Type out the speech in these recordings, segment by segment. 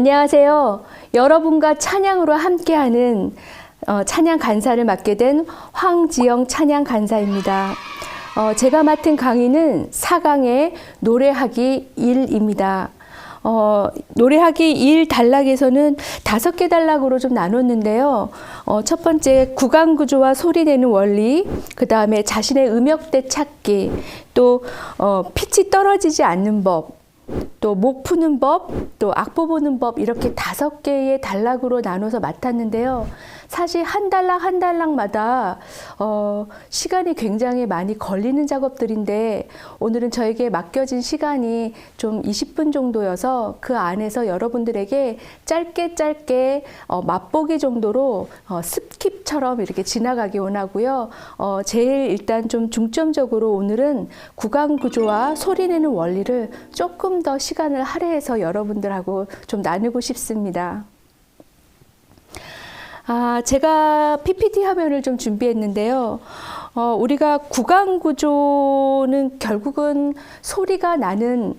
안녕하세요. 여러분과 찬양으로 함께하는 찬양 간사를 맡게 된 황지영 찬양 간사입니다. 제가 맡은 강의는 4강의 노래하기 1입니다. 노래하기 1 단락에서는 5개 단락으로 좀 나눴는데요. 첫 번째 구강 구조와 소리 내는 원리, 그 다음에 자신의 음역대 찾기, 또 pit이 떨어지지 않는 법, 또 목 푸는 법, 또 악보 보는 법, 이렇게 5개의 단락으로 나눠서 맡았는데요. 사실 한 단락 한 단락마다 시간이 굉장히 많이 걸리는 작업들인데, 오늘은 저에게 맡겨진 시간이 좀 20분 정도여서 그 안에서 여러분들에게 짧게 맛보기 정도로 스킵처럼 이렇게 지나가기 원하고요. 제일 일단 좀 중점적으로 오늘은 구강 구조와 소리 내는 원리를 조금 더 시간을 할애해서 여러분들하고 좀 나누고 싶습니다. 제가 PPT 화면을 좀 준비했는데요. 우리가 구강 구조는 결국은 소리가 나는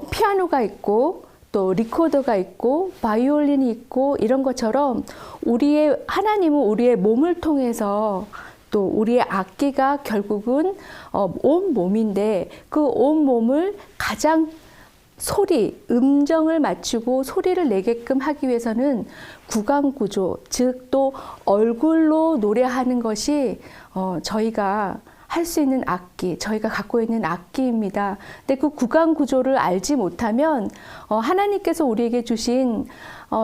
피아노가 있고, 또 리코더가 있고, 바이올린이 있고, 이런 것처럼 하나님은 우리의 몸을 통해서, 또 우리의 악기가 결국은 온 몸인데, 그 온 몸을 가장 음정을 맞추고 소리를 내게끔 하기 위해서는 구강 구조, 즉 또 얼굴로 노래하는 것이 저희가 할 수 있는 악기, 저희가 갖고 있는 악기입니다. 근데 그 구강 구조를 알지 못하면 하나님께서 우리에게 주신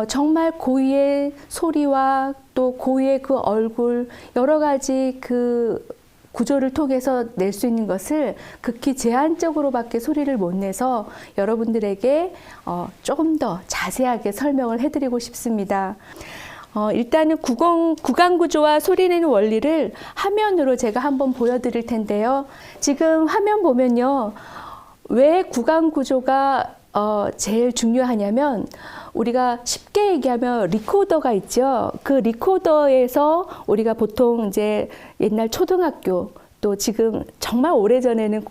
정말 고유의 소리와 또 고유의 그 얼굴, 여러 가지 그 구조를 통해서 낼 수 있는 것을 극히 제한적으로밖에 소리를 못 내서 여러분들에게 조금 더 자세하게 설명을 해드리고 싶습니다. 일단은 구강 구조와 소리 내는 원리를 화면으로 제가 한번 보여드릴 텐데요. 지금 화면 보면요. 왜 구강 구조가 제일 중요하냐면, 우리가 쉽게 얘기하면 리코더가 있죠. 그 리코더에서 우리가 보통 이제 옛날 초등학교, 또 지금 정말 오래전에는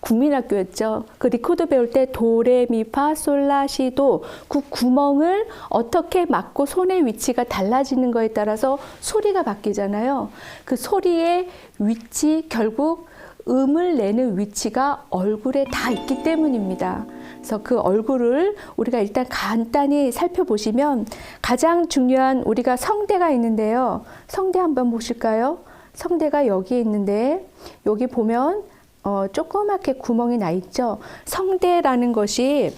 국민학교였죠. 그 리코더 배울 때 도레미파 솔라시도, 그 구멍을 어떻게 막고 손의 위치가 달라지는 거에 따라서 소리가 바뀌잖아요. 그 소리의 위치, 결국 음을 내는 위치가 얼굴에 다 있기 때문입니다. 그래서 그 얼굴을 우리가 일단 간단히 살펴보시면, 가장 중요한 우리가 성대가 있는데요. 성대 한번 보실까요? 성대가 여기 있는데, 여기 보면 조그맣게 구멍이 나 있죠. 성대라는 것이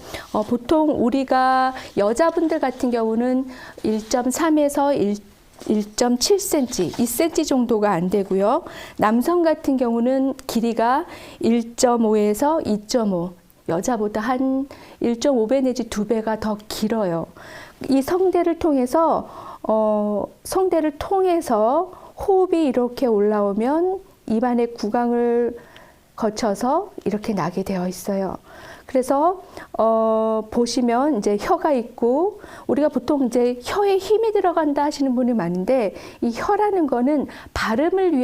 보통 우리가 여자분들 같은 경우는 1.3에서 1.7cm, 2cm 정도가 안 되고요. 남성 같은 경우는 길이가 1.5에서 2.5, 여자보다 한 1.5배 내지 2배가 더 길어요. 이 성대를 통해서 호흡이 이렇게 올라오면 입안의 구강을 거쳐서 이렇게 나게 되어 있어요. 그래서 보시면 이제 혀가 있고, 우리가 보통 이제 혀에 힘이 들어간다 하시는 분이 많은데, 이 혀라는 거는 발음을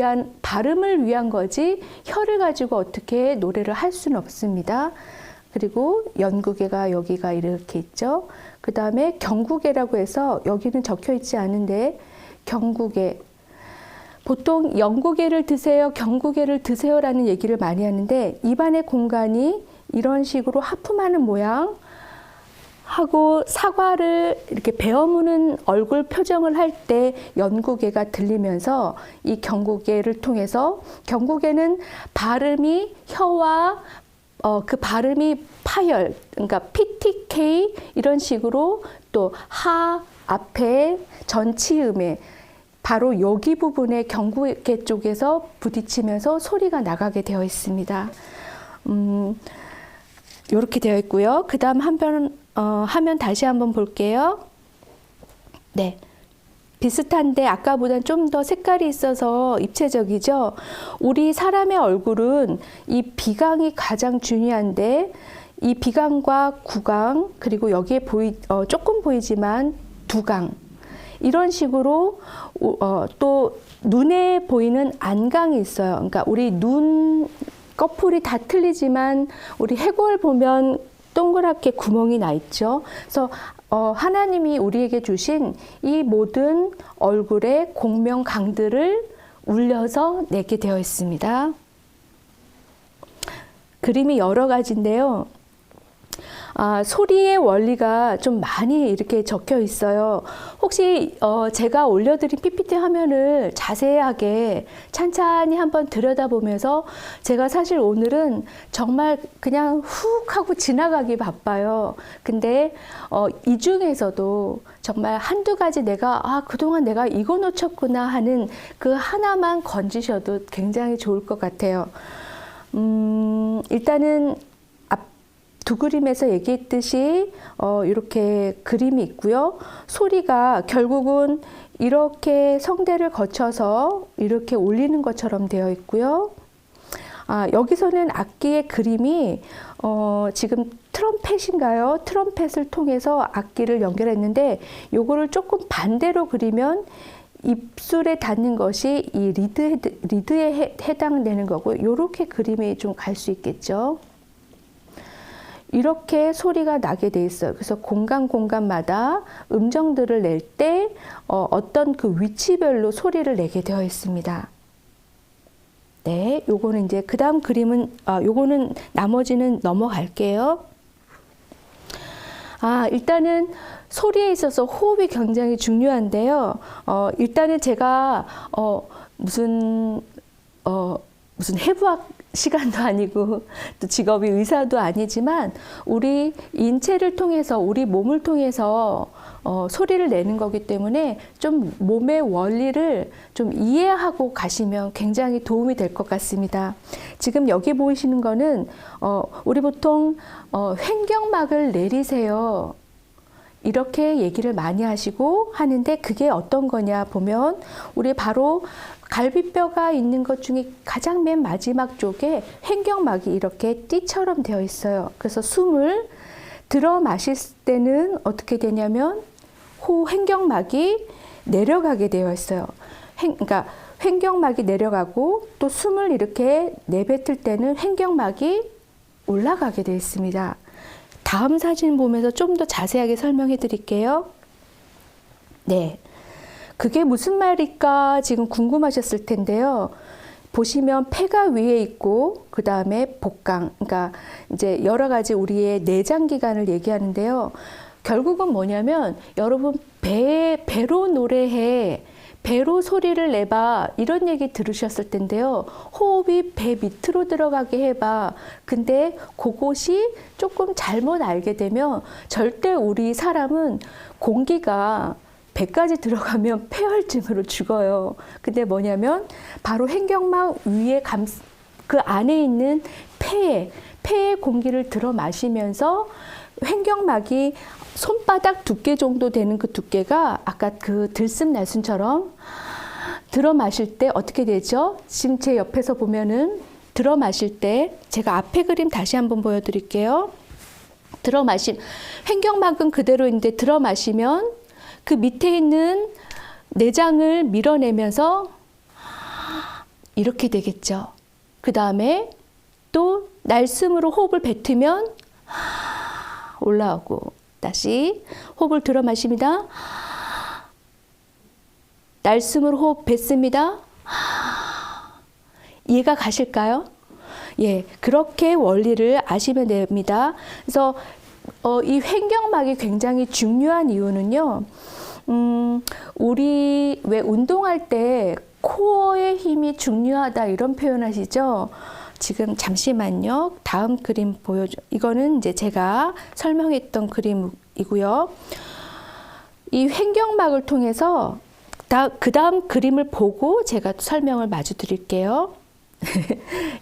위한 거지 혀를 가지고 어떻게 노래를 할 수는 없습니다. 그리고 연구개가 여기가 이렇게 있죠. 그 다음에 경구개라고 해서, 여기는 적혀 있지 않은데 경구개. 보통 연구개를 드세요, 경구개를 드세요라는 얘기를 많이 하는데, 입안의 공간이 이런 식으로 하품하는 모양 하고, 사과를 이렇게 베어무는 얼굴 표정을 할 때 연구개가 들리면서, 이 경구개를 통해서, 경구개는 발음이 혀와 그 발음이 파열, 그러니까 PTK 이런 식으로, 또 하 앞에 전치음에 바로 여기 부분에 경구개 쪽에서 부딪히면서 소리가 나가게 되어 있습니다. 이렇게 되어 있고요. 그 다음 화면 다시 한번 볼게요. 네. 비슷한데 아까보다는 좀 더 색깔이 있어서 입체적이죠. 우리 사람의 얼굴은 이 비강이 가장 중요한데, 이 비강과 구강, 그리고 여기에 조금 보이지만 두강, 이런 식으로 또 눈에 보이는 안강이 있어요. 그러니까 우리 눈 꺼풀이 다 틀리지만 우리 해골 보면 동그랗게 구멍이 나 있죠. 그래서 하나님이 우리에게 주신 이 모든 얼굴의 공명강들을 울려서 내게 되어 있습니다. 그림이 여러 가지인데요. 소리의 원리가 좀 많이 이렇게 적혀 있어요. 혹시 제가 올려드린 PPT 화면을 자세하게 찬찬히 한번 들여다보면서 제가 사실 오늘은 정말 그냥 훅 하고 지나가기 바빠요. 근데 이 중에서도 정말 한두 가지 내가 그동안 내가 이거 놓쳤구나 하는 그 하나만 건지셔도 굉장히 좋을 것 같아요. 일단은 두 그림에서 얘기했듯이 이렇게 그림이 있고요. 소리가 결국은 이렇게 성대를 거쳐서 이렇게 울리는 것처럼 되어 있고요. 여기서는 악기의 그림이 지금 트럼펫인가요? 트럼펫을 통해서 악기를 연결했는데 요거를 조금 반대로 그리면 입술에 닿는 것이 이 리드에 해당되는 거고, 이렇게 그림이 좀 갈 수 있겠죠. 이렇게 소리가 나게 돼 있어요. 그래서 공간마다 음정들을 낼 때 어떤 그 위치별로 소리를 내게 되어 있습니다. 네, 요거는 이제 그 다음 그림은 요거는 나머지는 넘어갈게요. 일단은 소리에 있어서 호흡이 굉장히 중요한데요. 일단은 제가 무슨 해부학 시간도 아니고 또 직업이 의사도 아니지만 우리 인체를 통해서, 우리 몸을 통해서 소리를 내는 거기 때문에 좀 몸의 원리를 좀 이해하고 가시면 굉장히 도움이 될 것 같습니다. 지금 여기 보이시는 거는 우리 보통 횡격막을 내리세요, 이렇게 얘기를 많이 하시고 하는데, 그게 어떤 거냐 보면 우리 바로 갈비뼈가 있는 것 중에 가장 맨 마지막 쪽에 횡격막이 이렇게 띠처럼 되어 있어요. 그래서 숨을 들어 마실 때는 어떻게 되냐면 횡격막이 내려가게 되어 있어요. 그러니까 횡격막이 내려가고, 또 숨을 이렇게 내뱉을 때는 횡격막이 올라가게 되어 있습니다. 다음 사진 보면서 좀 더 자세하게 설명해 드릴게요. 네. 그게 무슨 말일까 지금 궁금하셨을 텐데요. 보시면 폐가 위에 있고, 그 다음에 복강, 그러니까 이제 여러 가지 우리의 내장 기관을 얘기하는데요. 결국은 뭐냐면 여러분 배로 노래해, 배로 소리를 내봐, 이런 얘기 들으셨을 텐데요. 호흡이 배 밑으로 들어가게 해봐. 근데 그것이 조금 잘못 알게 되면 절대 우리 사람은 공기가 배까지 들어가면 폐혈증으로 죽어요. 근데 뭐냐면 바로 횡격막 위에 그 안에 있는 폐의 공기를 들어 마시면서 횡격막이 손바닥 두께 정도 되는 그 두께가 아까 그 들숨날숨처럼 들어 마실 때 어떻게 되죠? 지금 제 옆에서 보면은 들어 마실 때, 제가 앞에 그림 다시 한번 보여드릴게요. 횡격막은 그대로인데 들어 마시면 그 밑에 있는 내장을 밀어내면서 이렇게 되겠죠. 그 다음에 또 날숨으로 호흡을 뱉으면 올라오고, 다시 호흡을 들어 마십니다. 날숨으로 호흡 뱉습니다. 이해가 가실까요? 예, 그렇게 원리를 아시면 됩니다. 그래서 이 횡격막이 굉장히 중요한 이유는요. 우리 왜 운동할 때 코어의 힘이 중요하다 이런 표현 하시죠? 지금 잠시만요. 다음 그림 이거는 이제 제가 설명했던 그림이고요. 이 횡격막을 통해서 그 다음 그림을 보고 제가 설명을 마주 드릴게요.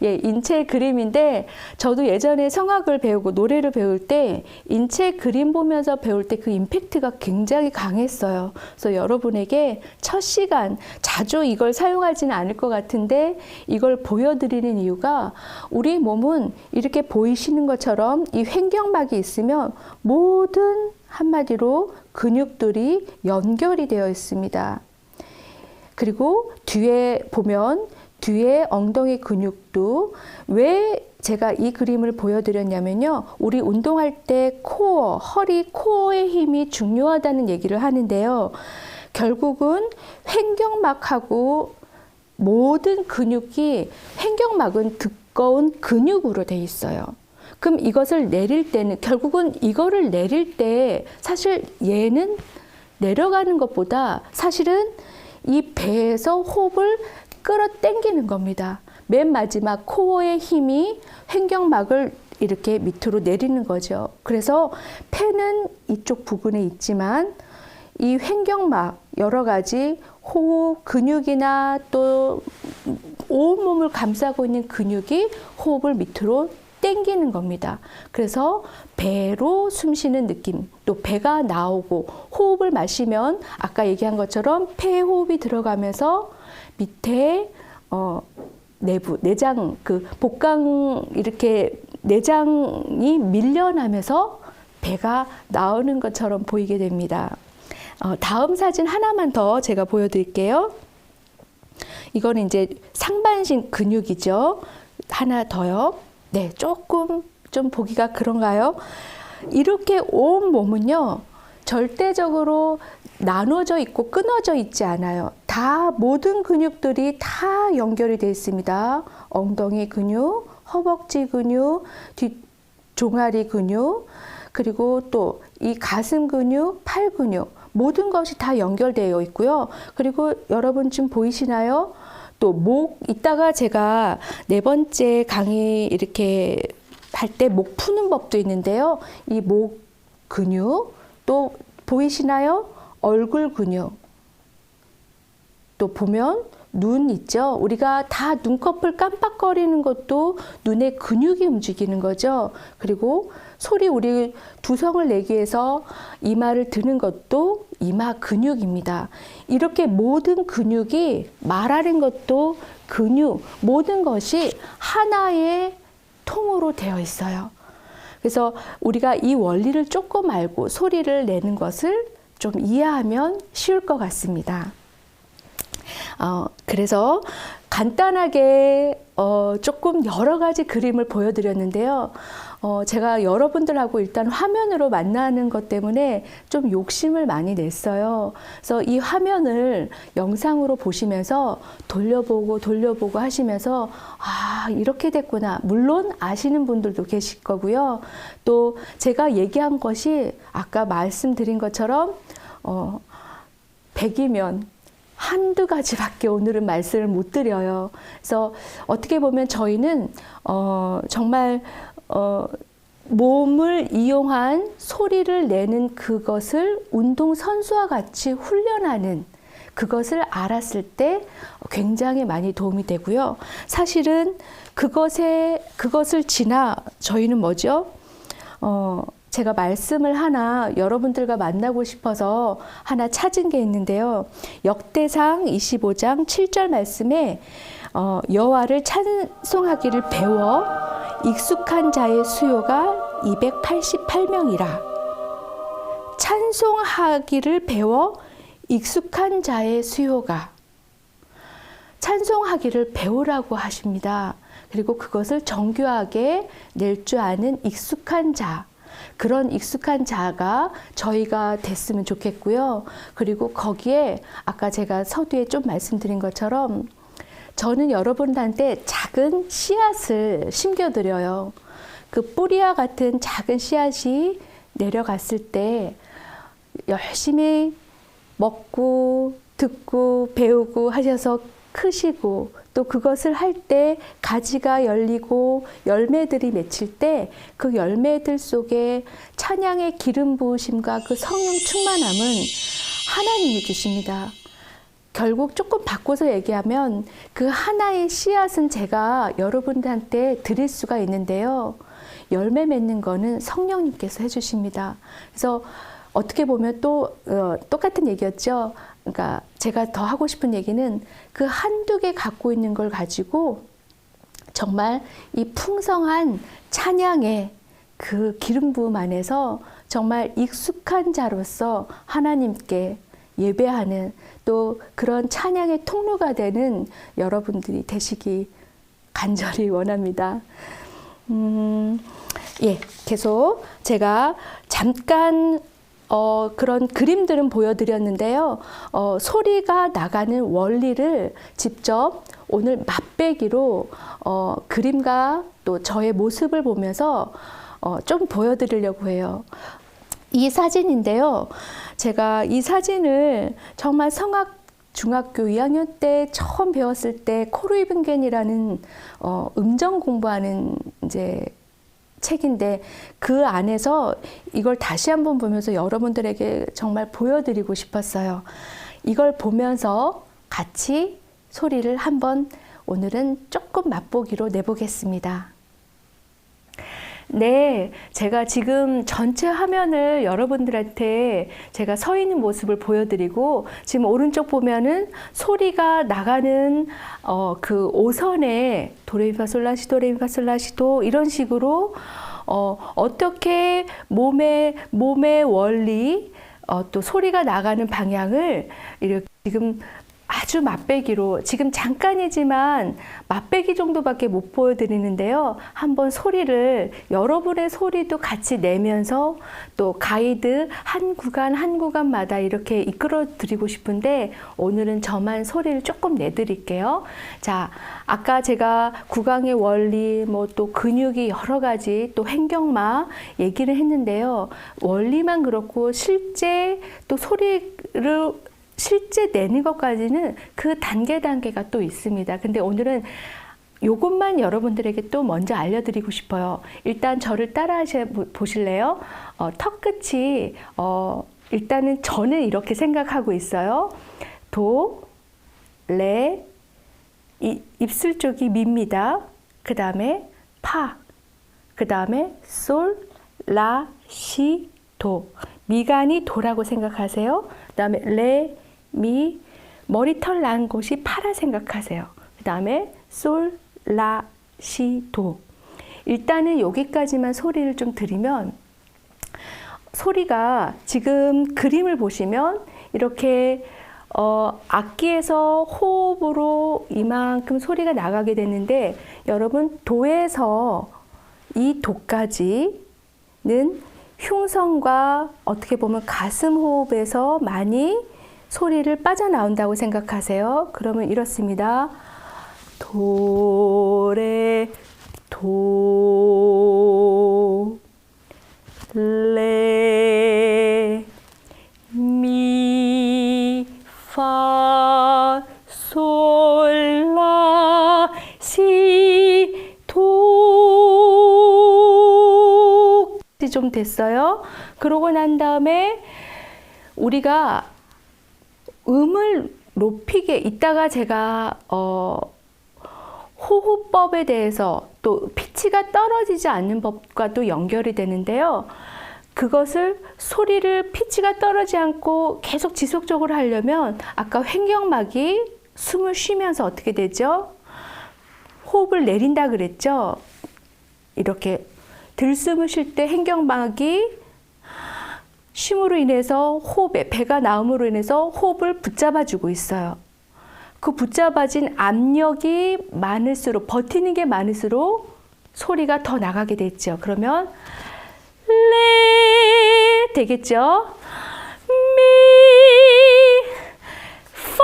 예, 인체 그림인데 저도 예전에 성악을 배우고 노래를 배울 때 인체 그림 보면서 배울 때 그 임팩트가 굉장히 강했어요. 그래서 여러분에게 첫 시간, 자주 이걸 사용하지는 않을 것 같은데 이걸 보여드리는 이유가, 우리 몸은 이렇게 보이시는 것처럼 이 횡격막이 있으면 모든 한마디로 근육들이 연결이 되어 있습니다. 그리고 뒤에 보면 뒤에 엉덩이 근육도 왜 제가 이 그림을 보여드렸냐면요. 우리 운동할 때 코어, 허리, 코어의 힘이 중요하다는 얘기를 하는데요. 결국은 횡격막하고 모든 근육이 횡격막은 두꺼운 근육으로 돼 있어요. 그럼 이것을 내릴 때는 결국은 이거를 내릴 때 사실 얘는 내려가는 것보다 사실은 이 배에서 호흡을 끌어당기는 겁니다. 맨 마지막 코어의 힘이 횡격막을 이렇게 밑으로 내리는 거죠. 그래서 폐는 이쪽 부분에 있지만 이 횡격막 여러 가지 호흡 근육이나 또 온몸을 감싸고 있는 근육이 호흡을 밑으로 당기는 겁니다. 그래서 배로 숨 쉬는 느낌, 또 배가 나오고 호흡을 마시면 아까 얘기한 것처럼 폐 호흡이 들어가면서 밑에 내부 내장 그 복강 이렇게 내장이 밀려나면서 배가 나오는 것처럼 보이게 됩니다. 다음 사진 하나만 더 제가 보여드릴게요. 이거는 이제 상반신 근육이죠. 하나 더요. 네, 조금 좀 보기가 그런가요? 이렇게 온 몸은요, 절대적으로 나눠져 있고 끊어져 있지 않아요. 다 모든 근육들이 다 연결이 되어 있습니다. 엉덩이 근육, 허벅지 근육, 뒷 종아리 근육, 그리고 또 이 가슴 근육, 팔 근육 모든 것이 다 연결되어 있고요. 그리고 여러분 지금 보이시나요? 또 목, 이따가 제가 4번째 강의 이렇게 할 때 목 푸는 법도 있는데요. 이 목 근육, 또 보이시나요? 얼굴 근육. 또 보면 눈 있죠? 우리가 다 눈꺼풀 깜빡거리는 것도 눈의 근육이 움직이는 거죠. 그리고 소리 우리 두성을 내기 위해서 이마를 드는 것도 이마 근육입니다. 이렇게 모든 근육이 말하는 것도 근육, 모든 것이 하나의 통으로 되어 있어요. 그래서 우리가 이 원리를 조금 알고 소리를 내는 것을 좀 이해하면 쉬울 것 같습니다. 그래서 간단하게 조금 여러 가지 그림을 보여드렸는데요. 제가 여러분들하고 일단 화면으로 만나는 것 때문에 좀 욕심을 많이 냈어요. 그래서 이 화면을 영상으로 보시면서 돌려보고 하시면서 아, 이렇게 됐구나. 물론 아시는 분들도 계실 거고요. 또 제가 얘기한 것이 아까 말씀드린 것처럼 100이면 한두 가지밖에 오늘은 말씀을 못 드려요. 그래서 어떻게 보면 저희는 정말 몸을 이용한 소리를 내는 그것을 운동선수와 같이 훈련하는 그것을 알았을 때 굉장히 많이 도움이 되고요. 사실은 그것을 지나 저희는 뭐죠? 제가 말씀을 하나 여러분들과 만나고 싶어서 하나 찾은 게 있는데요. 역대상 25장 7절 말씀에 여호와를 찬송하기를 배워 익숙한 자의 수요가 288명이라. 찬송하기를 배워 익숙한 자의 수요가. 찬송하기를 배우라고 하십니다. 그리고 그것을 정교하게 낼 줄 아는 익숙한 자. 그런 익숙한 자가 저희가 됐으면 좋겠고요. 그리고 거기에 아까 제가 서두에 좀 말씀드린 것처럼 저는 여러분들한테 작은 씨앗을 심겨드려요. 그 뿌리와 같은 작은 씨앗이 내려갔을 때 열심히 먹고 듣고 배우고 하셔서 크시고 또 그것을 할 때 가지가 열리고 열매들이 맺힐 때 그 열매들 속에 찬양의 기름 부으심과 그 성령 충만함은 하나님이 주십니다. 결국 조금 바꿔서 얘기하면 그 하나의 씨앗은 제가 여러분들한테 드릴 수가 있는데요. 열매 맺는 거는 성령님께서 해주십니다. 그래서 어떻게 보면 또 똑같은 얘기였죠. 그러니까 제가 더 하고 싶은 얘기는 그 한두 개 갖고 있는 걸 가지고 정말 이 풍성한 찬양의 그 기름 부음 안에서 정말 익숙한 자로서 하나님께 예배하는 또 그런 찬양의 통로가 되는 여러분들이 되시기 간절히 원합니다. 예, 계속 제가 잠깐 그런 그림들은 보여드렸는데요. 소리가 나가는 원리를 직접 오늘 맛배기로 그림과 또 저의 모습을 보면서 좀 보여드리려고 해요. 이 사진인데요. 제가 이 사진을 정말 중학교 2학년 때 처음 배웠을 때 코르이빙겐이라는 음정 공부하는 이제 책인데 그 안에서 이걸 다시 한번 보면서 여러분들에게 정말 보여드리고 싶었어요. 이걸 보면서 같이 소리를 한번 오늘은 조금 맛보기로 내보겠습니다. 네, 제가 지금 전체 화면을 여러분들한테 제가 서 있는 모습을 보여드리고 지금 오른쪽 보면은 소리가 나가는 그 오선에 도레미파솔라시도 레미파솔라시도 이런 식으로 어떻게 몸의 원리 또 소리가 나가는 방향을 이렇게 지금 아주 맛배기로 지금 잠깐이지만 맛배기 정도밖에 못 보여드리는데요. 한번 소리를 여러분의 소리도 같이 내면서 또 가이드 한 구간마다 이렇게 이끌어 드리고 싶은데 오늘은 저만 소리를 조금 내드릴게요. 자, 아까 제가 구강의 원리 뭐 또 근육이 여러 가지 또 횡격막 얘기를 했는데요. 원리만 그렇고 실제 또 소리를 실제 내는 것까지는 그 단계가 또 있습니다. 근데 오늘은 요것만 여러분들에게 또 먼저 알려드리고 싶어요. 일단 저를 따라 보실래요? 턱 끝이 일단은 저는 이렇게 생각하고 있어요. 도, 레, 입술 쪽이 미입니다. 그 다음에 파, 그 다음에 솔, 라, 시, 도. 미간이 도라고 생각하세요. 그 다음에 레, 미, 머리털 난 곳이 파라 생각하세요. 그 다음에 솔, 라, 시, 도. 일단은 여기까지만 소리를 좀 들으면 소리가 지금 그림을 보시면 이렇게 악기에서 호흡으로 이만큼 소리가 나가게 되는데 여러분 도에서 이 도까지는 흉성과 어떻게 보면 가슴 호흡에서 많이 소리를 빠져나온다고 생각하세요. 그러면 이렇습니다. 도, 레, 도, 레, 미, 파, 솔, 라, 시, 도. 좀 됐어요. 그러고 난 다음에 우리가 음을 높이게 이따가 제가 호흡법에 대해서 또 피치가 떨어지지 않는 법과 또 연결이 되는데요. 그것을 소리를 피치가 떨어지지 않고 계속 지속적으로 하려면 아까 횡격막이 숨을 쉬면서 어떻게 되죠? 호흡을 내린다 그랬죠? 이렇게 들숨을 쉴 때 횡격막이 쉼으로 인해서 호흡에 배가 나옴으로 인해서 호흡을 붙잡아주고 있어요. 그 붙잡아진 압력이 많을수록 버티는 게 많을수록 소리가 더 나가게 됐죠. 그러면 레 되겠죠. 미, 파,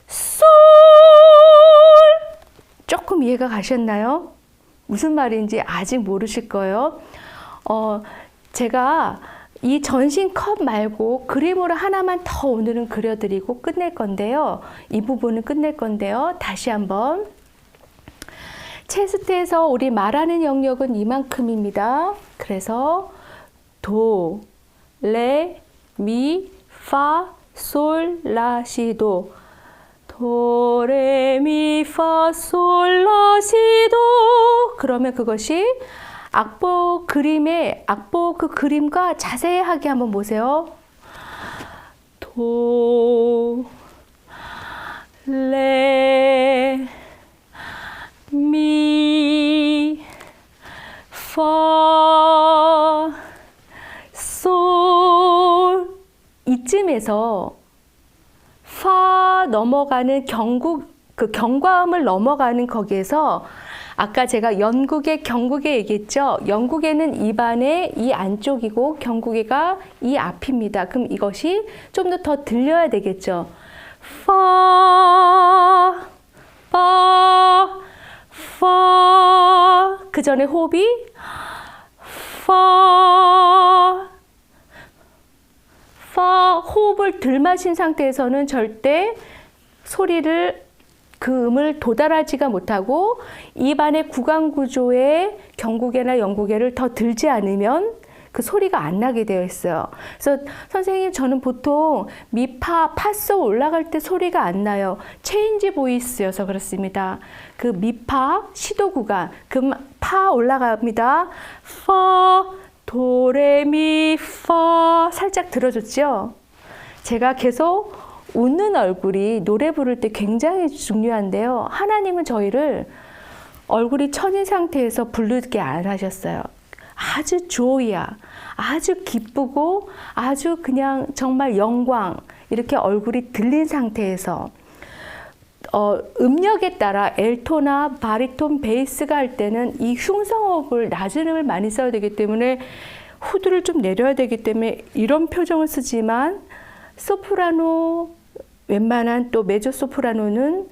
솔. 조금 이해가 가셨나요? 무슨 말인지 아직 모르실 거예요. 제가 이 전신 컷 말고 그림으로 하나만 더 오늘은 그려드리고 끝낼 건데요. 이 부분은 끝낼 건데요. 다시 한번. 체스트에서 우리 말하는 영역은 이만큼입니다. 그래서 도, 레, 미, 파, 솔, 라, 시, 도. 도, 레, 미, 파, 솔, 라, 시, 도. 그러면 그것이 악보 그 그림과 자세하게 한번 보세요. 도, 레, 미, 파, 솔. 이쯤 구간에서 파 넘어가는 그 경과음을 넘어가는 거기에서 아까 제가 영국의 경국에 얘기했죠. 영국에는 입안의 이 안쪽이고 경국에가 이 앞입니다. 그럼 이것이 좀 더 들려야 되겠죠. 파, 파, 파. 그 전에 호흡이 파, 파. 호흡을 들 마신 상태에서는 절대 소리를 그 음을 도달하지가 못하고 입안의 구강 구조의 경구개나 영구개를 더 들지 않으면 그 소리가 안 나게 되어 있어요. 그래서 선생님 저는 보통 미파, 파소 올라갈 때 소리가 안 나요. 체인지 보이스여서 그렇습니다. 그 미파 시도 구간, 그 파 올라갑니다. 파, 도레미, 파 살짝 들어줬죠. 제가 계속 웃는 얼굴이 노래 부를 때 굉장히 중요한데요. 하나님은 저희를 얼굴이 천인 상태에서 부르게 안 하셨어요. 아주 조이야, 아주 기쁘고 아주 그냥 정말 영광 이렇게 얼굴이 들린 상태에서 음역에 따라 엘토나 바리톤, 베이스가 할 때는 이 흉성호흡을 낮은 음을 많이 써야 되기 때문에 후두를 좀 내려야 되기 때문에 이런 표정을 쓰지만 소프라노 웬만한 또 메조소프라노는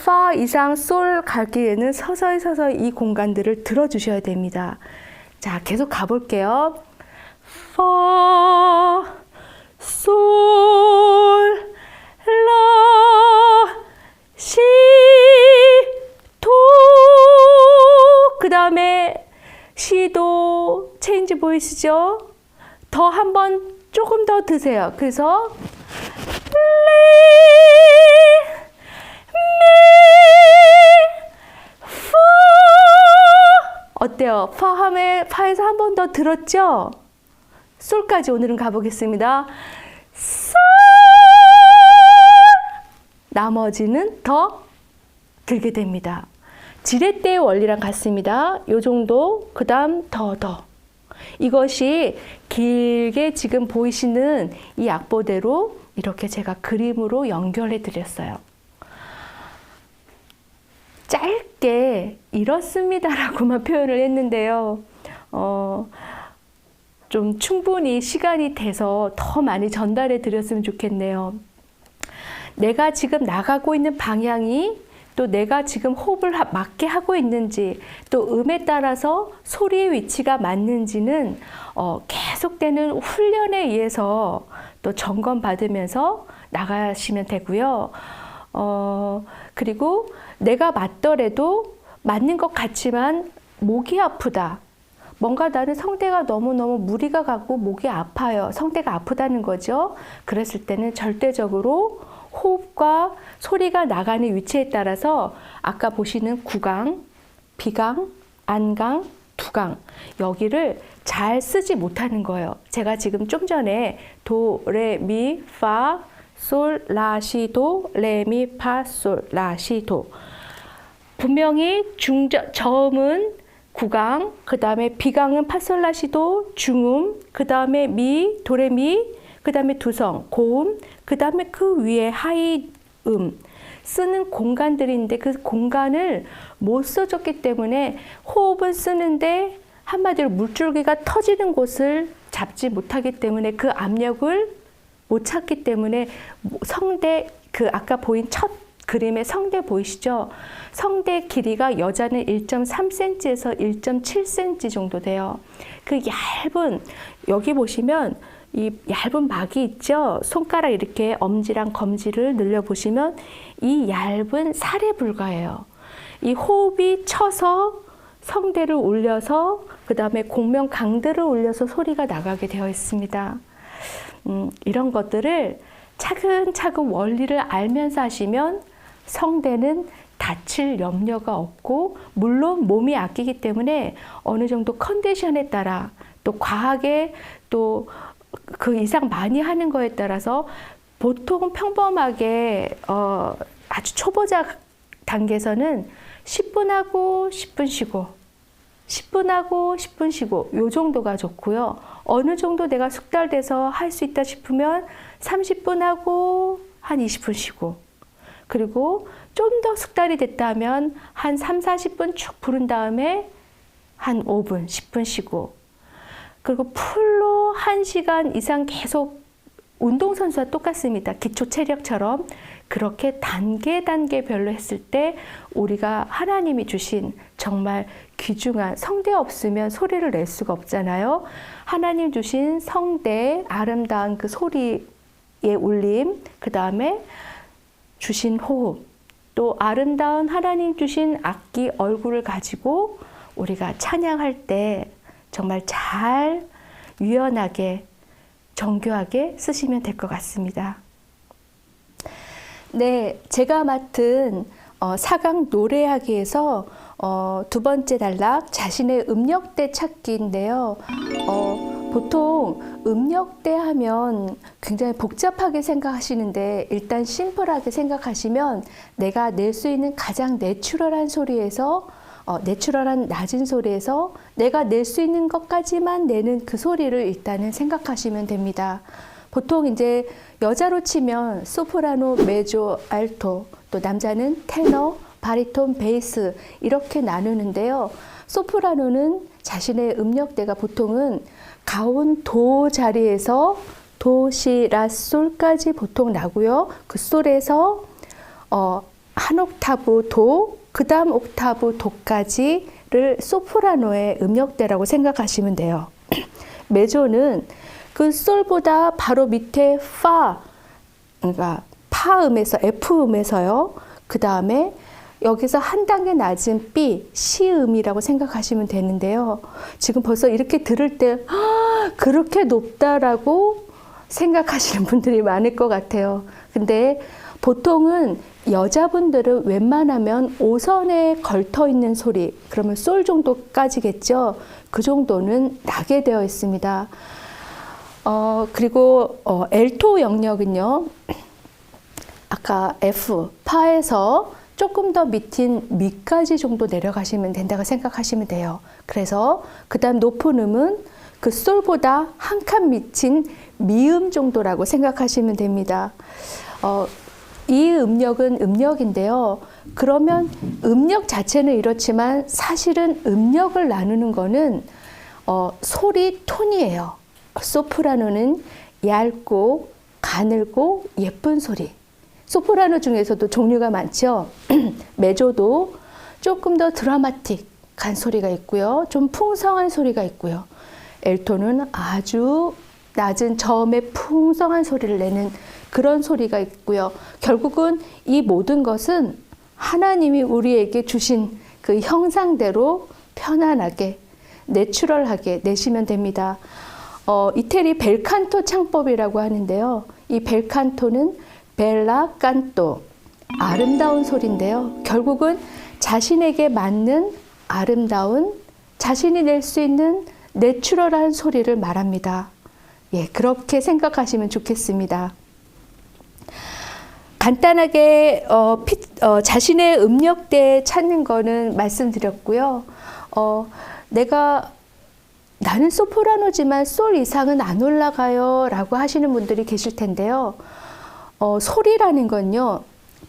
파 이상 솔 가기에는 서서히 이 공간들을 들어주셔야 됩니다. 자, 계속 가볼게요. 파, 솔, 라, 시, 도. 그 다음에 시도 체인지 보이시죠? 더 한번 조금 더 드세요. 그래서 어때요? 파에서 한 번 더 들었죠? 솔까지 오늘은 가보겠습니다. 솔! 나머지는 더 들게 됩니다. 지렛대의 원리랑 같습니다. 요 정도, 그 다음 더. 이것이 길게 지금 보이시는 이 악보대로 이렇게 제가 그림으로 연결해 드렸어요. 짧게 이렇습니다라고만 표현을 했는데요. 좀 충분히 시간이 돼서 더 많이 전달해 드렸으면 좋겠네요. 내가 지금 나가고 있는 방향이 또 내가 지금 호흡을 맞게 하고 있는지 또 음에 따라서 소리의 위치가 맞는지는 계속되는 훈련에 의해서 또 점검받으면서 나가시면 되고요. 그리고 내가 맞더라도 맞는 것 같지만 목이 아프다. 뭔가 나는 성대가 너무너무 무리가 가고 목이 아파요. 성대가 아프다는 거죠. 그랬을 때는 절대적으로 호흡과 소리가 나가는 위치에 따라서 아까 보시는 구강, 비강, 안강, 두강 여기를 잘 쓰지 못하는 거예요. 제가 지금 좀 전에 도, 레, 미, 파, 솔, 라, 시, 도, 레, 미, 파, 솔, 라, 시, 도 분명히 저음은 구강, 그 다음에 비강은 파솔라시도, 중음, 그 다음에 미, 도레미, 그 다음에 두성, 고음, 그 다음에 그 위에 하이음 쓰는 공간들인데 그 공간을 못 써줬기 때문에 호흡은 쓰는데 한마디로 물줄기가 터지는 곳을 잡지 못하기 때문에 그 압력을 못 찾기 때문에 성대, 그 아까 보인 첫 그림의 성대 보이시죠? 성대 길이가 여자는 1.3cm에서 1.7cm 정도 돼요. 그 얇은, 여기 보시면 이 얇은 막이 있죠? 손가락 이렇게 엄지랑 검지를 늘려보시면 이 얇은 살에 불과해요. 이 호흡이 쳐서 성대를 올려서 그 다음에 공명 강들을 올려서 소리가 나가게 되어 있습니다. 이런 것들을 차근차근 원리를 알면서 하시면 성대는 다칠 염려가 없고 물론 몸이 아끼기 때문에 어느 정도 컨디션에 따라 또 과하게 또 그 이상 많이 하는 거에 따라서 보통 평범하게 아주 초보자 단계에서는 10분 하고 10분 쉬고 10분 하고 10분 쉬고 요 정도가 좋고요. 어느 정도 내가 숙달돼서 할 수 있다 싶으면 30분 하고 한 20분 쉬고, 그리고 좀 더 숙달이 됐다 하면 한 3, 40분 쭉 부른 다음에 한 5분, 10분 쉬고, 그리고 풀로 1시간 이상 계속 운동선수와 똑같습니다. 기초 체력처럼 그렇게 단계별로 했을 때 우리가 하나님이 주신 정말 귀중한, 성대 없으면 소리를 낼 수가 없잖아요. 하나님 주신 성대, 아름다운 그 소리의 울림, 그 다음에 주신 호흡, 또 아름다운 하나님 주신 악기 얼굴을 가지고 우리가 찬양할 때 정말 잘 유연하게 정교하게 쓰시면 될 것 같습니다. 네, 제가 맡은 4강 노래하기에서 두 번째 단락 자신의 음역대 찾기인데요. 보통 음역대 하면 굉장히 복잡하게 생각하시는데 일단 심플하게 생각하시면 내가 낼 수 있는 가장 내추럴한 소리에서 내추럴한 낮은 소리에서 내가 낼 수 있는 것까지만 내는 그 소리를 일단은 생각하시면 됩니다. 보통 이제 여자로 치면 소프라노, 메조, 알토, 또 남자는 테너, 바리톤, 베이스 이렇게 나누는데요. 소프라노는 자신의 음역대가 보통은 가온 도 자리에서 도, 시, 라, 솔까지 보통 나고요. 그 솔에서 한 옥타브 도, 그 다음 옥타브 도까지를 소프라노의 음역대라고 생각하시면 돼요. 메조는 그 솔보다 바로 밑에 파, 그러니까 파음에서 F음에서요. 그 다음에 여기서 한 단계 낮은 B, C음이라고 생각하시면 되는데요. 지금 벌써 이렇게 들을 때 그렇게 높다라고 생각하시는 분들이 많을 것 같아요. 근데 보통은 여자분들은 웬만하면 5선에 걸터 있는 소리, 그러면 솔 정도까지겠죠. 그 정도는 나게 되어 있습니다. 그리고 엘토 영역은요. 아까 F, 파에서 조금 더 밑인 미까지 정도 내려가시면 된다고 생각하시면 돼요. 그래서 그 다음 높은 음은 그 솔보다 한 칸 밑인 미음 정도라고 생각하시면 됩니다. 이 음역은 음역인데요. 그러면 음역 자체는 이렇지만 사실은 음역을 나누는 거는 소리 톤이에요. 소프라노는 얇고 가늘고 예쁜 소리. 소프라노 중에서도 종류가 많죠. 메조도 조금 더 드라마틱한 소리가 있고요. 좀 풍성한 소리가 있고요. 엘토는 아주 낮은 저음의 풍성한 소리를 내는 그런 소리가 있고요. 결국은 이 모든 것은 하나님이 우리에게 주신 그 형상대로 편안하게, 내추럴하게 내시면 됩니다. 이태리 벨칸토 창법이라고 하는데요. 이 벨칸토는 벨라 칸토, 아름다운 소리인데요. 결국은 자신에게 맞는 아름다운, 자신이 낼 수 있는 내추럴한 소리를 말합니다. 예, 그렇게 생각하시면 좋겠습니다. 간단하게 자신의 음역대 찾는 거는 말씀드렸고요. 나는 소프라노지만 솔 이상은 안 올라가요 라고 하시는 분들이 계실 텐데요. 소리라는 건요,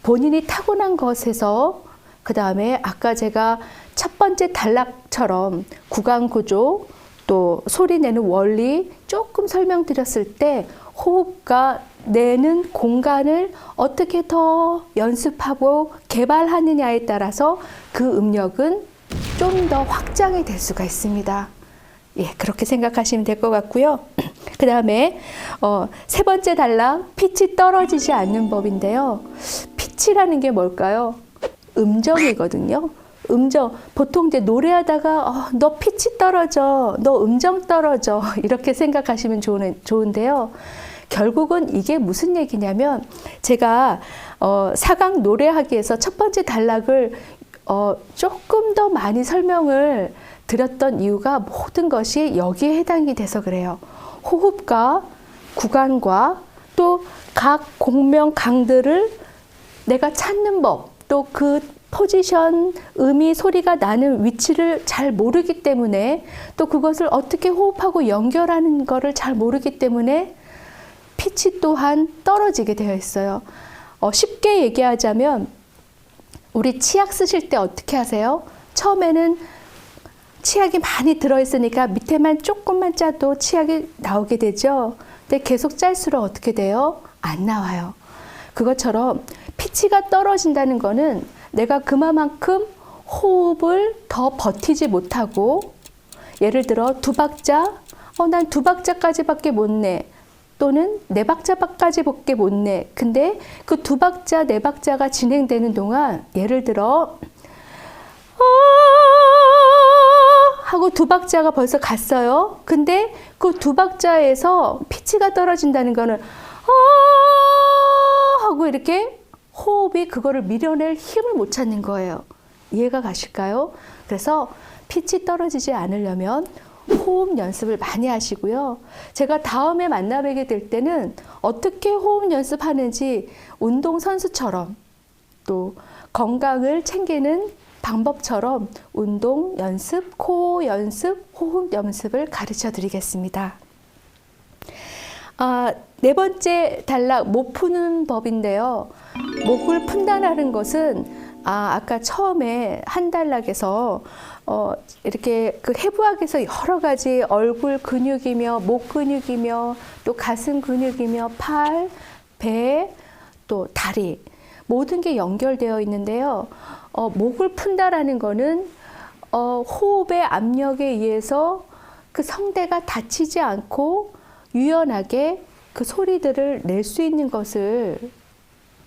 본인이 타고난 것에서 그 다음에 아까 제가 첫 번째 단락처럼 구강 구조, 또 소리 내는 원리 조금 설명드렸을 때 호흡과 내는 공간을 어떻게 더 연습하고 개발하느냐에 따라서 그 음역은 좀 더 확장이 될 수가 있습니다. 예, 그렇게 생각하시면 될 것 같고요. 그 다음에 세 번째 단락, 피치 떨어지지 않는 법인데요. 피치라는 게 뭘까요? 음정이거든요. 음정, 보통 이제 노래하다가 너 피치 떨어져, 너 음정 떨어져 이렇게 생각하시면 좋은데요. 결국은 이게 무슨 얘기냐면 제가 4강 노래하기에서 첫 번째 단락을 조금 더 많이 설명을 드렸던 이유가 모든 것이 여기에 해당이 돼서 그래요. 호흡과 구간과 또 각 공명 강들을 내가 찾는 법, 또 그 포지션, 음이 소리가 나는 위치를 잘 모르기 때문에 또 그것을 어떻게 호흡하고 연결하는 거를 잘 모르기 때문에 피치 또한 떨어지게 되어 있어요. 쉽게 얘기하자면 우리 치약 쓰실 때 어떻게 하세요? 처음에는 치약이 많이 들어있으니까 밑에만 조금만 짜도 치약이 나오게 되죠. 근데 계속 짤수록 어떻게 돼요? 안 나와요. 그것처럼 피치가 떨어진다는 거는 내가 그만큼 호흡을 더 버티지 못하고, 예를 들어 2박자, 난 2박자까지밖에 못 내. 또는 4박자까지밖에 못 내. 근데 그 2박자, 4박자가 진행되는 동안 예를 들어 하고 2박자가 벌써 갔어요. 근데 그 2박자에서 피치가 떨어진다는 거는 하고 이렇게 호흡이 그거를 밀어낼 힘을 못 찾는 거예요. 이해가 가실까요? 그래서 피치 떨어지지 않으려면 호흡 연습을 많이 하시고요. 제가 다음에 만나뵙게 될 때는 어떻게 호흡 연습하는지 운동선수처럼 또 건강을 챙기는 방법처럼 운동 연습, 코 연습, 호흡 연습을 가르쳐 드리겠습니다. 네 번째 단락, 목 푸는 법인데요. 목을 푼다는 것은 아까 처음에 한 단락에서 이렇게 그 해부학에서 여러 가지 얼굴 근육이며 목 근육이며 또 가슴 근육이며 팔, 배, 또 다리 모든 게 연결되어 있는데요. 목을 푼다라는 거는 호흡의 압력에 의해서 그 성대가 다치지 않고 유연하게 그 소리들을 낼 수 있는 것을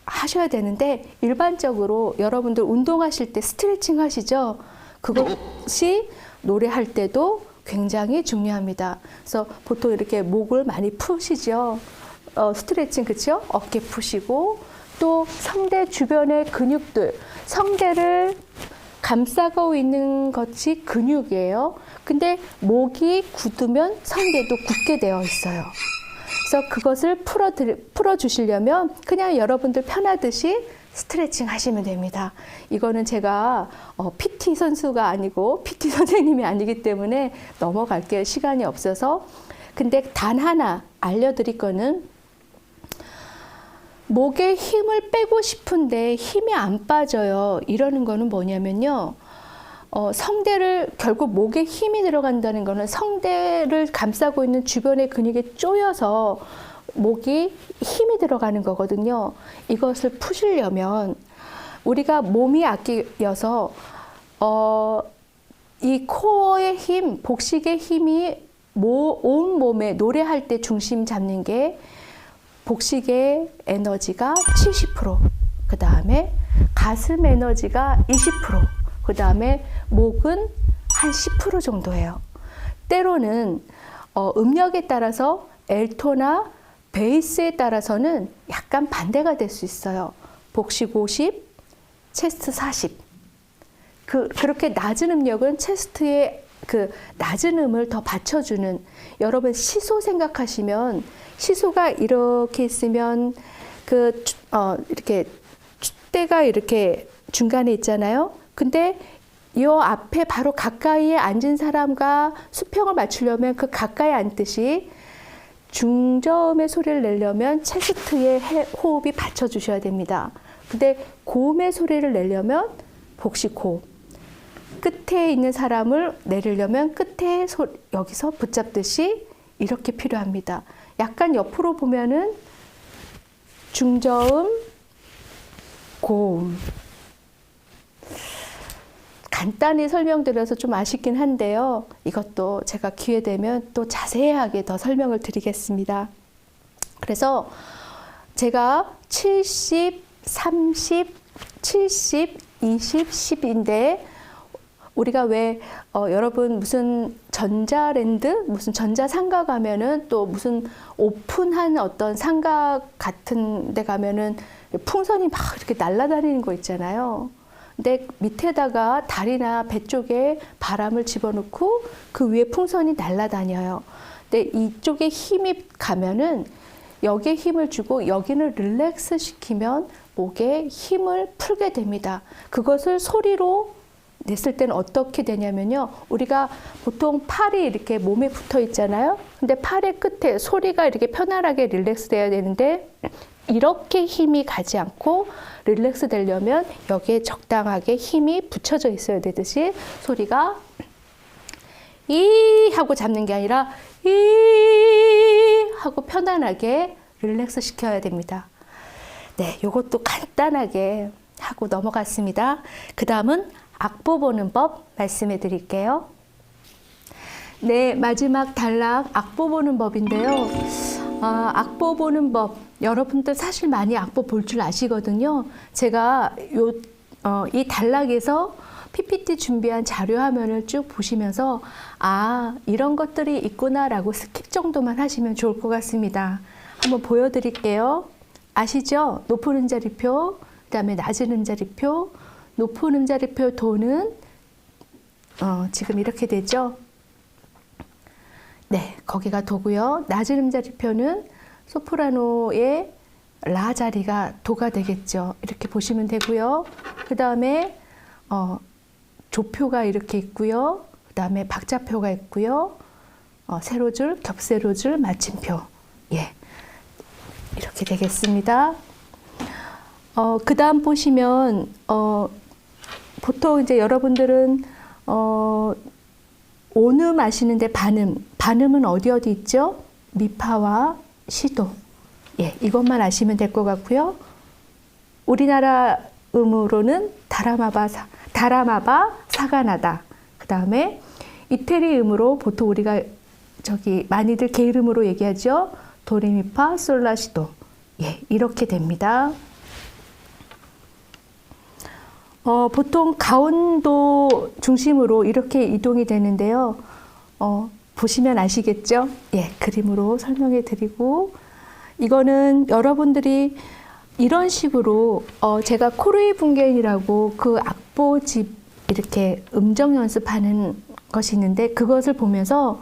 하셔야 되는데, 일반적으로 여러분들 운동하실 때 스트레칭 하시죠? 그것이 노래할 때도 굉장히 중요합니다. 그래서 보통 이렇게 목을 많이 푸시죠? 스트레칭, 그렇죠? 어깨 푸시고 또 성대 주변의 근육들, 성대를 감싸고 있는 것이 근육이에요. 근데 목이 굳으면 성대도 굳게 되어 있어요. 그래서 그것을 풀어주시려면 그냥 여러분들 편하듯이 스트레칭 하시면 됩니다. 이거는 제가 PT 선수가 아니고 PT 선생님이 아니기 때문에 넘어갈게요. 시간이 없어서. 근데 단 하나 알려드릴 거는, 목에 힘을 빼고 싶은데 힘이 안 빠져요. 이러는 거는 뭐냐면요. 성대를, 결국 목에 힘이 들어간다는 거는 성대를 감싸고 있는 주변의 근육이 쪼여서 목이 힘이 들어가는 거거든요. 이것을 푸시려면 우리가 몸이 악기여서 이 코어의 힘, 복식의 힘이 온 몸에 노래할 때 중심 잡는 게 복식의 에너지가 70%, 그 다음에 가슴 에너지가 20%, 그 다음에 목은 한 10% 정도예요. 때로는 음역에 따라서 엘토나 베이스에 따라서는 약간 반대가 될 수 있어요. 복식 50, 체스트 40. 그렇게 낮은 음역은 체스트의 그 낮은 음을 더 받쳐주는, 여러분 시소 생각하시면 시소가 이렇게 있으면 이렇게 때가 이렇게 중간에 있잖아요. 근데 이 앞에 바로 가까이에 앉은 사람과 수평을 맞추려면 그 가까이 앉듯이 중저음의 소리를 내려면 체스트의 호흡이 받쳐주셔야 됩니다. 근데 고음의 소리를 내려면 복식 고, 끝에 있는 사람을 내리려면 끝에 여기서 붙잡듯이 이렇게 필요합니다. 약간 옆으로 보면은 중저음, 고음. 간단히 설명드려서 좀 아쉽긴 한데요. 이것도 제가 기회 되면 또 자세하게 더 설명을 드리겠습니다. 그래서 제가 70, 30, 70, 20, 10인데 우리가 왜 여러분 무슨 전자랜드, 무슨 전자상가 가면은 또 무슨 오픈한 어떤 상가 같은 데 가면은 풍선이 막 이렇게 날아다니는 거 있잖아요. 근데 밑에다가 다리나 배 쪽에 바람을 집어넣고 그 위에 풍선이 날아다녀요. 근데 이쪽에 힘이 가면은 여기에 힘을 주고 여기는 릴렉스 시키면 목에 힘을 풀게 됩니다. 그것을 소리로 냈을 때는 어떻게 되냐면요. 우리가 보통 팔이 이렇게 몸에 붙어 있잖아요. 근데 팔의 끝에 소리가 이렇게 편안하게 릴렉스 돼야 되는데 이렇게 힘이 가지 않고 릴렉스 되려면 여기에 적당하게 힘이 붙여져 있어야 되듯이 소리가 이 하고 잡는 게 아니라 이 하고 편안하게 릴렉스 시켜야 됩니다. 네, 요것도 간단하게 하고 넘어갔습니다. 그 다음은 악보 보는 법 말씀해 드릴게요. 네, 마지막 단락 악보 보는 법인데요. 악보 보는 법, 여러분들 사실 많이 악보 볼 줄 아시거든요. 제가 이 단락에서 PPT 준비한 자료 화면을 쭉 보시면서 이런 것들이 있구나라고 스킵 정도만 하시면 좋을 것 같습니다. 한번 보여드릴게요. 아시죠? 높은 음자리표, 그 다음에 낮은 음자리표, 높은 음자리표 도는 지금 이렇게 되죠? 네, 거기가 도고요. 낮은 음자리표는 소프라노의 라 자리가 도가 되겠죠. 이렇게 보시면 되고요. 그 다음에 조표가 이렇게 있고요. 그 다음에 박자표가 있고요. 세로줄, 겹세로줄, 마침표. 예, 이렇게 되겠습니다. 그 다음 보시면 보통 이제 여러분들은 온음 아시는데 반음은 어디 있죠? 미파와 시도. 예, 이것만 아시면 될 것 같고요. 우리나라 음으로는 다라마바, 사가나다. 그 다음에 이태리 음으로 보통 우리가 많이들 게으름으로 얘기하죠. 도레미파, 솔라시도. 예, 이렇게 됩니다. 보통 가운도 중심으로 이렇게 이동이 되는데요. 보시면 아시겠죠? 예, 그림으로 설명해 드리고, 이거는 여러분들이 이런 식으로 제가 코르이 분계인이라고 그 악보집 이렇게 음정 연습하는 것이 있는데 그것을 보면서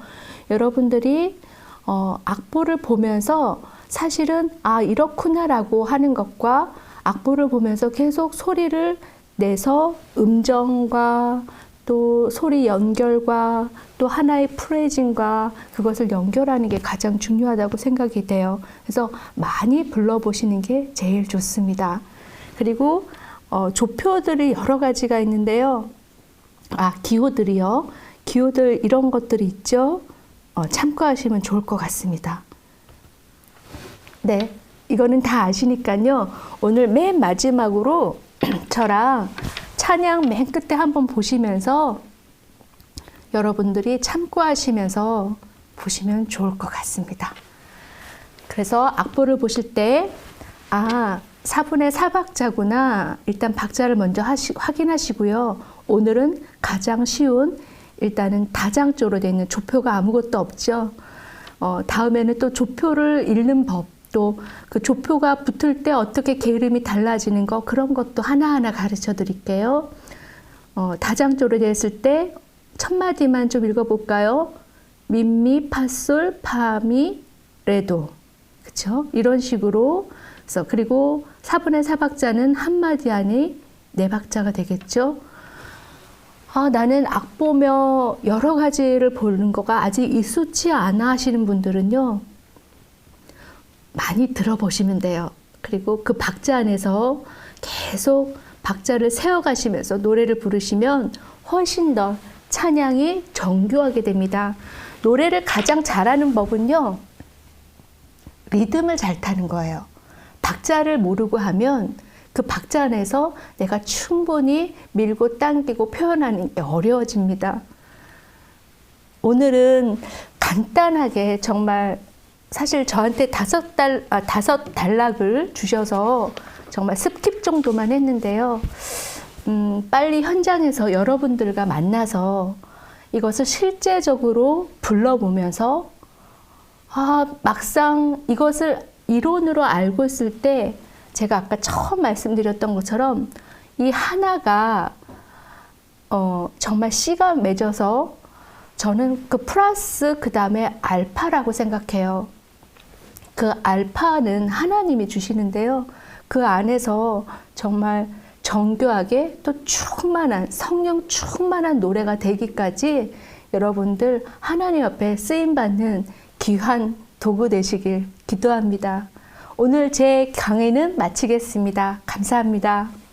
여러분들이 악보를 보면서 사실은 이렇구나라고 하는 것과 악보를 보면서 계속 소리를 내서 음정과 또 소리 연결과 또 하나의 프레이징과 그것을 연결하는 게 가장 중요하다고 생각이 돼요. 그래서 많이 불러보시는 게 제일 좋습니다. 그리고 조표들이 여러 가지가 있는데요. 기호들이요. 기호들 이런 것들이 있죠. 참고하시면 좋을 것 같습니다. 네, 이거는 다 아시니까요. 오늘 맨 마지막으로 저랑 찬양 맨 끝에 한번 보시면서 여러분들이 참고하시면서 보시면 좋을 것 같습니다. 그래서 악보를 보실 때 4분의 4박자구나. 일단 박자를 먼저 확인하시고요. 오늘은 가장 쉬운 일단은 다장조로 되어 있는 조표가 아무것도 없죠. 다음에는 또 조표를 읽는 법, 또 그 조표가 붙을 때 어떻게 게으름이 달라지는 거 그런 것도 하나하나 가르쳐 드릴게요. 다장조로 되어 있을 때 첫 마디만 좀 읽어볼까요? 미미, 파솔, 파미, 레도. 그쵸? 이런 식으로. 그리고 4분의 4박자는 한 마디 안에 4박자가 되겠죠? 나는 악보며 여러 가지를 보는 거가 아직 익숙치 않아 하시는 분들은요. 많이 들어보시면 돼요. 그리고 그 박자 안에서 계속 박자를 세워가시면서 노래를 부르시면 훨씬 더 찬양이 정교하게 됩니다. 노래를 가장 잘하는 법은요. 리듬을 잘 타는 거예요. 박자를 모르고 하면 그 박자 안에서 내가 충분히 밀고 당기고 표현하는 게 어려워집니다. 오늘은 간단하게 정말 사실 저한테 5단락을 주셔서 정말 스킵 정도만 했는데요. 빨리 현장에서 여러분들과 만나서 이것을 실제적으로 불러보면서 막상 이것을 이론으로 알고 있을 때 제가 아까 처음 말씀드렸던 것처럼 이 하나가 정말 C가 맺어서 저는 그 플러스 그 다음에 알파라고 생각해요. 그 알파는 하나님이 주시는데요. 그 안에서 정말 정교하게 또 충만한 성령 충만한 노래가 되기까지 여러분들 하나님 앞에 쓰임받는 귀한 도구 되시길 기도합니다. 오늘 제 강의는 마치겠습니다. 감사합니다.